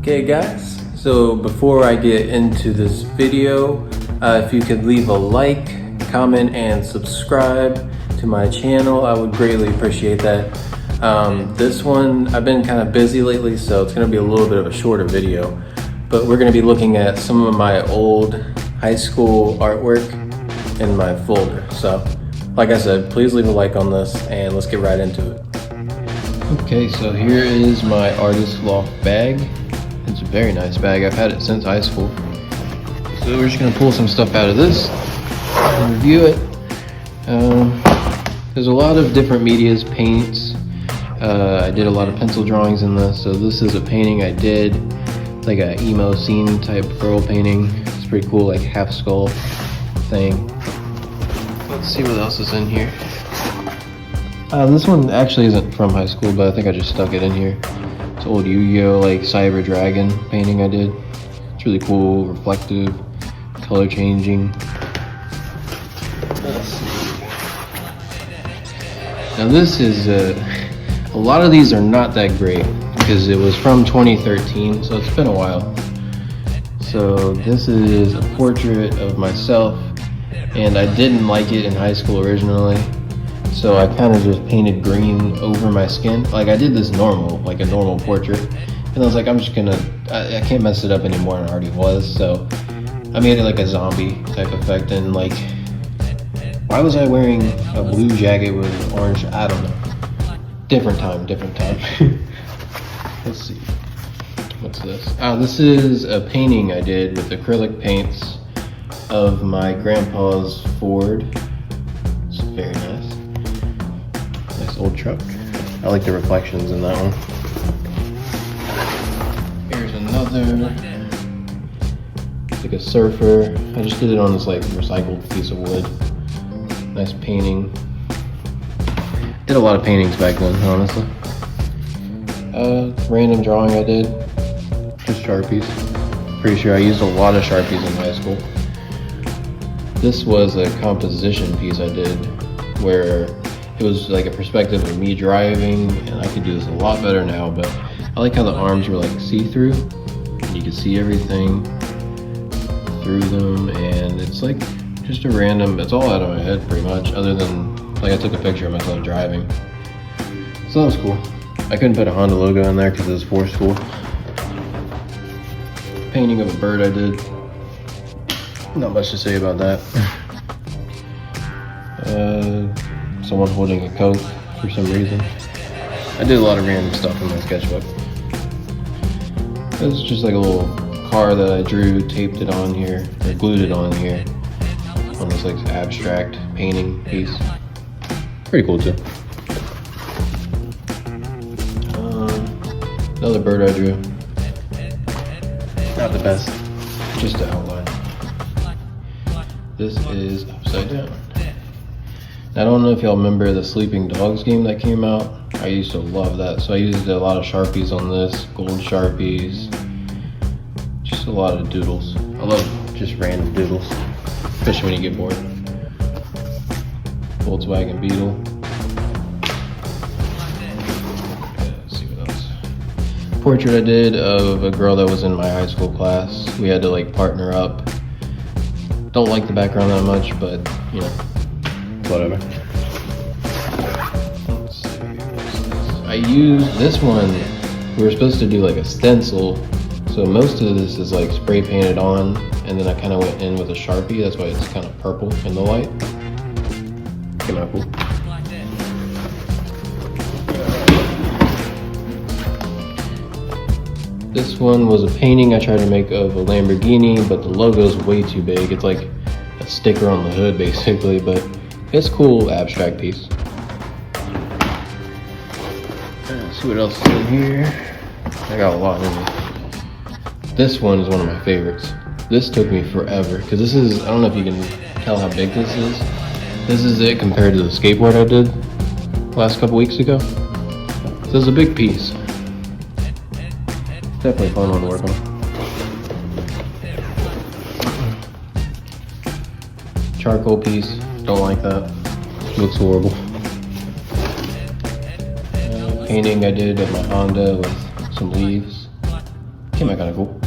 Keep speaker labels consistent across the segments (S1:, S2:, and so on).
S1: Okay guys, so before I get into this video, if you could leave a like, comment, and subscribe to my channel, I would greatly appreciate that. This one, I've been kind of busy lately, so it's going to be a little bit of a shorter video, but we're going to be looking at some of my old high school artwork in my folder. So like I said, please leave a like on this and let's get right into it. Okay, so here is my artist Loft Bag. It's a very nice bag. I've had it since high school. So we're just gonna pull some stuff out of this and review it. There's a lot of different medias, paints. I did a lot of pencil drawings in this. So this is a painting I did. It's like a emo scene type girl painting. It's pretty cool, like half skull thing. Let's see what else is in here. This one actually isn't from high school, but I think I just stuck it in here. It's an old Yu-Gi-Oh! Like Cyber Dragon painting I did. It's really cool, reflective, color changing. Let's see. Now this is, a lot of these are not that great because it was from 2013, so it's been a while. So this is a portrait of myself, and I didn't like it in high school originally. So I kind of just painted green over my skin. Like I did this normal, like a normal portrait. And I was like, I'm just gonna, I can't mess it up anymore, and it already was. So I made it like a zombie type effect. And like, why was I wearing a blue jacket with an orange? I don't know. Different time. Let's see. What's this? This is a painting I did with acrylic paints of my grandpa's Ford. It's very nice. Nice old truck. I like the reflections in that one. Here's another. It's like a surfer. I just did it on this like recycled piece of wood. Nice painting. Did a lot of paintings back then, honestly. Random drawing I did. Just Sharpies. Pretty sure I used a lot of Sharpies in high school. This was a composition piece I did where it was like a perspective of me driving, and I could do this a lot better now, but I like how the arms were like see-through and you could see everything through them, and it's like just a random, it's all out of my head pretty much, other than like I took a picture of myself driving. So that was cool. I couldn't put a Honda logo in there because it was for school. Painting of a bird I did. Not much to say about that. Someone holding a Coke for some reason. I did a lot of random stuff in my sketchbook. This is just like a little car that I drew, taped it on here, or glued it on here, on this like abstract painting piece. Pretty cool too. Another bird I drew. Not the best, just the outline. This is upside down. I don't know if y'all remember the Sleeping Dogs game that came out. I used to love that. So I used a lot of Sharpies on this, gold Sharpies. Just a lot of doodles. I love just random doodles, especially when you get bored. Volkswagen Beetle. Let's see what else. Portrait I did of a girl that was in my high school class. We had to like partner up. Don't like the background that much, but you know, whatever. Let's see, I used this one. We were supposed to do like a stencil, so most of this is like spray painted on, and then I kind of went in with a Sharpie. That's why it's kind of purple in the light. Came out cool. This one was a painting I tried to make of a Lamborghini, but the logo's way too big. It's like a sticker on the hood basically, but it's a cool abstract piece. Let's see what else is in here. I got a lot in here. This one is one of my favorites. This took me forever, because this is, I don't know if you can tell how big this is. This is it compared to the skateboard I did last couple weeks ago. So it's a big piece. Definitely fun one to work on. Charcoal piece, don't like that. Looks horrible. Painting I did of my Honda with some leaves. Came out kind of cool.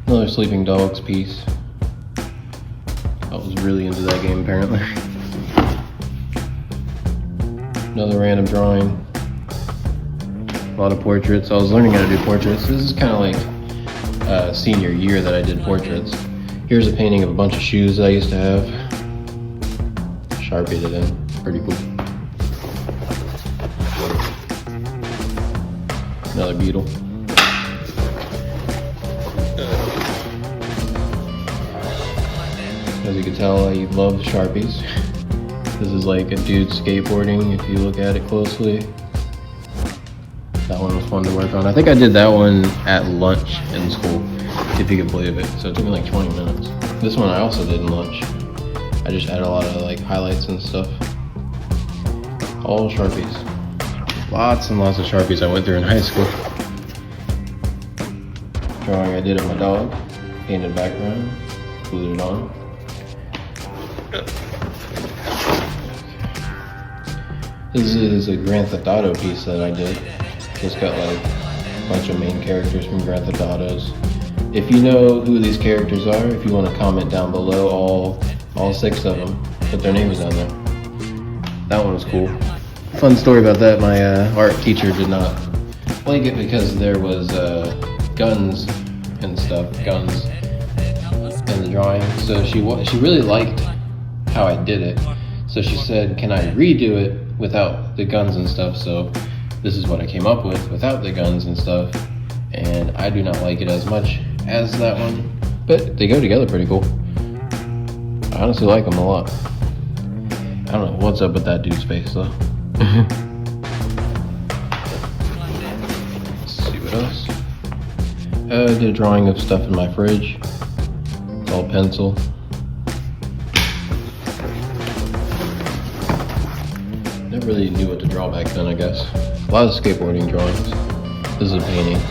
S1: Another sleeping dogs piece. I was really into that game apparently. Another random drawing. A lot of portraits. I was learning how to do portraits. This is kind of like senior year that I did portraits. Here's a painting of a bunch of shoes I used to have. Sharpied it in. Pretty cool. Another Beetle. As you can tell, I love Sharpies. This is like a dude skateboarding if you look at it closely. That one was fun to work on. I think I did that one at lunch in school, if you can believe it. So it took me like 20 minutes. This one I also did in lunch. I just added a lot of like highlights and stuff. All Sharpies. Lots and lots of Sharpies I went through in high school. Drawing I did of my dog. Painted background. Glued it on. This is a Grand Theft Auto piece that I did. It's got like a bunch of main characters from Grand Theft Autos. If you know who these characters are, if you want to comment down below, all 6 of them, put their names down there. That one was cool. Fun story about that, my art teacher did not like it because there was guns and stuff, guns in the drawing. So she really liked how I did it. So she said, can I redo it without the guns and stuff? So this is what I came up with without the guns and stuff. And I do not like it as much as that one, but they go together pretty cool. I honestly like them a lot. I don't know what's up with that dude's face though. Let's see what else. I did a drawing of stuff in my fridge. It's all pencil. Never really knew what to draw back then, I guess. A lot of skateboarding drawings. This is a painting.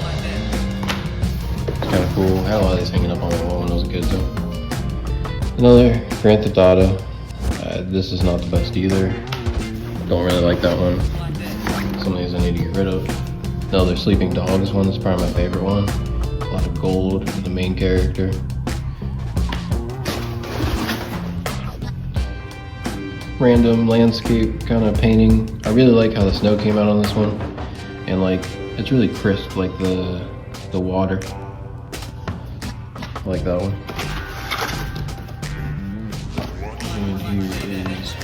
S1: It's kind of cool. I had a lot of these hanging up on my wall when I was a kid too. Another Grand Theft Auto. This is not the best either. Don't really like that one. Some of these I need to get rid of. Another Sleeping Dogs one is probably my favorite one. A lot of gold for the main character. Random landscape kind of painting. I really like how the snow came out on this one, and like it's really crisp, like the water. I like that one. And here is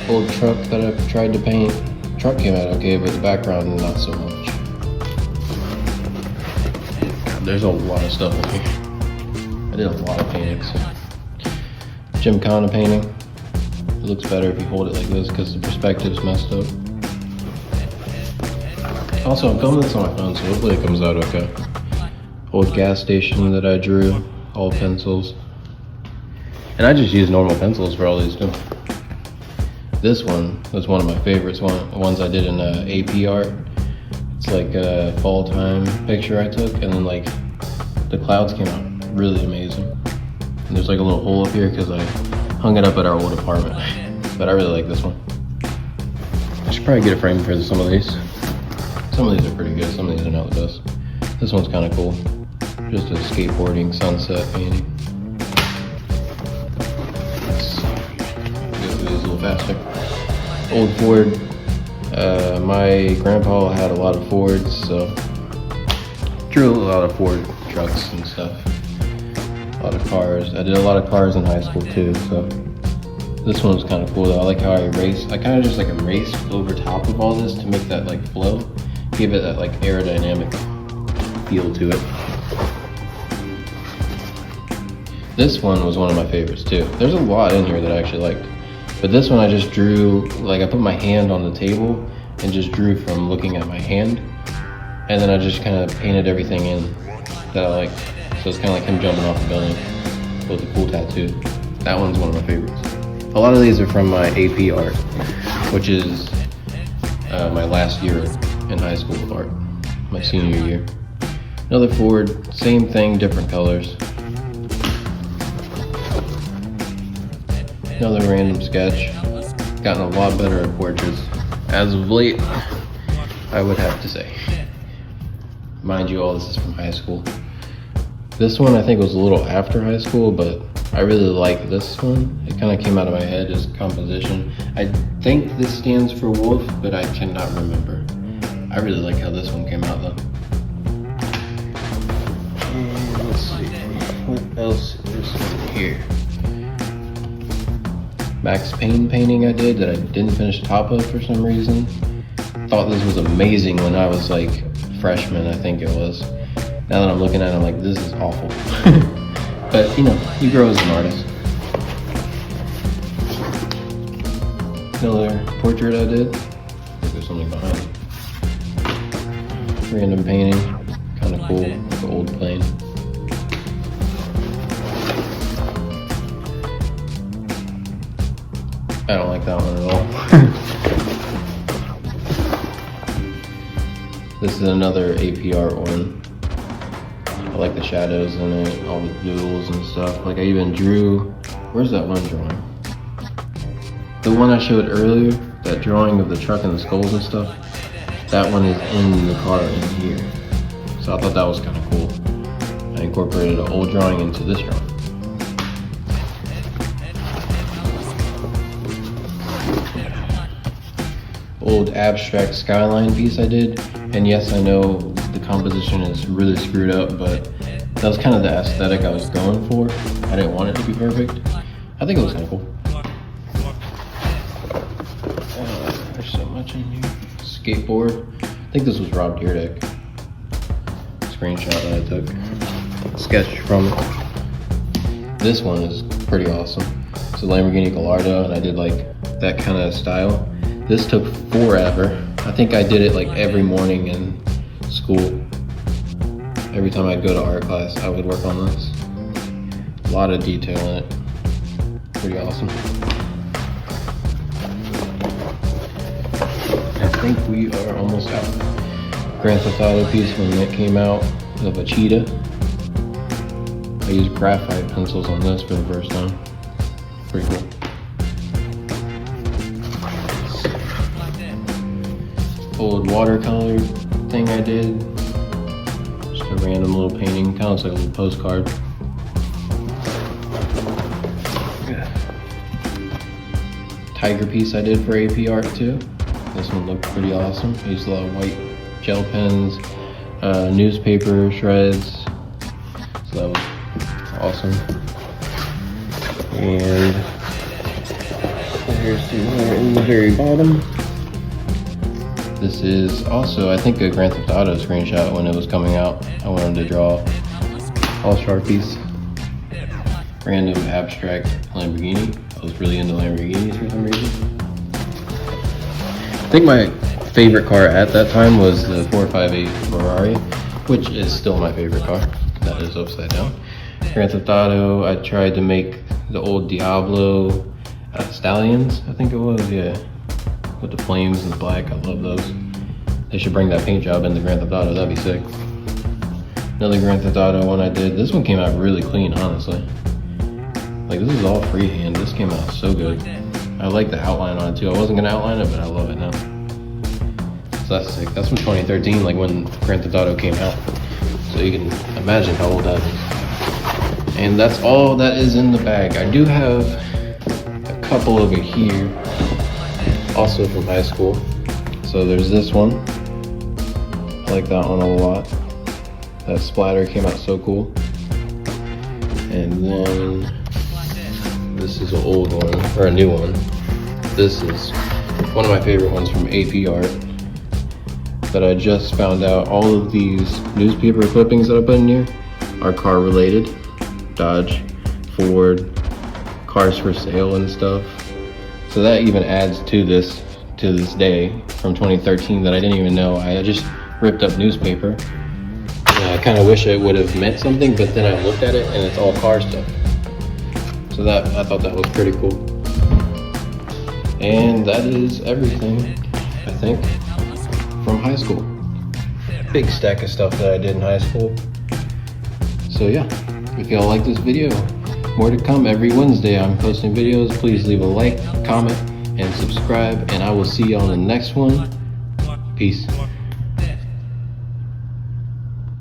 S1: old truck that I've tried to paint. Truck came out okay, but the background not so much. God, there's a lot of stuff in here. I did a lot of paintings. Gymkhana painting. It looks better if you hold it like this because the perspective's messed up. Also, I'm filming this on my phone, so hopefully it comes out okay. Old gas station that I drew, all pencils. And I just use normal pencils for all these too. This one was one of my favorites, ones I did in AP art. It's like a fall time picture I took, and then like the clouds came out really amazing. And there's like a little hole up here because I hung it up at our old apartment, but I really like this one. I should probably get a frame for some of these. Some of these are pretty good, some of these are not the best. This one's kind of cool. Just a skateboarding sunset painting. Let's go through these a little faster. Old Ford. My grandpa had a lot of Fords, so drew a lot of Ford trucks and stuff. A lot of cars. I did a lot of cars in high school too, so this one was kind of cool though. I like how I erased. I kind of just like erased over top of all this to make that like flow, give it that like aerodynamic feel to it. This one was one of my favorites too. There's a lot in here that I actually liked, but this one I just drew, like I put my hand on the table and just drew from looking at my hand, and then I just kind of painted everything in that I liked. So it's kind of like him jumping off the building with a cool tattoo. That one's one of my favorites. A lot of these are from my AP art, which is my last year in high school of art, my senior year. Another Ford, same thing, different colors. Another random sketch. Gotten a lot better at portraits as of late. I would have to say. Mind you, all this is from high school. This one I think was a little after high school, but I really like this one. It kind of came out of my head as composition. I think this stands for wolf, but I cannot remember. I really like how this one came out though. And let's see, what else is in here? Max Payne painting I did that I didn't finish the top of for some reason. Thought this was amazing when I was like freshman, I think it was. Now that I'm looking at it, I'm like, this is awful. But you know, you grow as an artist. Another portrait I did. I think there's something behind it. Random painting, kind of cool, like an old plane. I don't like that one at all. This is another APR one. I like the shadows in it, all the doodles and stuff. Like I even drew, where's that one drawing? The one I showed earlier, that drawing of the truck and the skulls and stuff, that one is in the car in here. So I thought that was kind of cool. I incorporated an old drawing into this drawing. Old abstract skyline piece I did, and yes, I know the composition is really screwed up, but that was kind of the aesthetic I was going for. I didn't want it to be perfect. I think it was kind of cool. There's so much in here. Skateboard. I think this was Rob Dyrdek. Screenshot that I took. Sketch from it. This one is pretty awesome. It's a Lamborghini Gallardo, and I did like that kind of style. This took forever. I think I did it like every morning in school. Every time I'd go to art class, I would work on this. A lot of detail in it. Pretty awesome. I think we are almost out. Grand Theft Auto piece when it came out of a cheetah. I used graphite pencils on this for the first time. Pretty cool. Old watercolor thing I did. Just a random little painting, kind of looks like a little postcard. Tiger piece I did for AP art too. This one looked pretty awesome. I used a lot of white gel pens, newspaper shreds. So that was awesome. And here's in the very bottom. This is also, I think, a Grand Theft Auto screenshot when it was coming out. I wanted to draw all Sharpies. Random abstract Lamborghini. I was really into Lamborghinis for some reason. I think my favorite car at that time was the 458 Ferrari, which is still my favorite car. That is upside down. Grand Theft Auto, I tried to make the old Diablo stallions, I think it was, yeah. With the flames and the black, I love those. They should bring that paint job in the Grand Theft Auto, that'd be sick. Another Grand Theft Auto one I did. This one came out really clean, honestly. Like, this is all freehand. This came out so good. I like the outline on it too. I wasn't gonna outline it, but I love it now. So that's sick. That's from 2013, like when Grand Theft Auto came out. So you can imagine how old that is. And that's all that is in the bag. I do have a couple over here, also from high school. So there's this one. I like that one a lot. That splatter came out so cool. And then this is an old one, or a new one. This is one of my favorite ones from AP Art that I just found out. All of these newspaper clippings that I put in here are car related. Dodge, Ford, cars for sale and stuff. So that even adds to this day from 2013 that I didn't even know. I just ripped up newspaper. I kind of wish it would have meant something, but then I looked at it and it's all car stuff. So that, I thought that was pretty cool. And that is everything, I think, from high school. Big stack of stuff that I did in high school. So yeah, if y'all like this video, more to come. Every Wednesday I'm posting videos. Please leave a like, comment, and subscribe, and I will see you on the next one. Peace.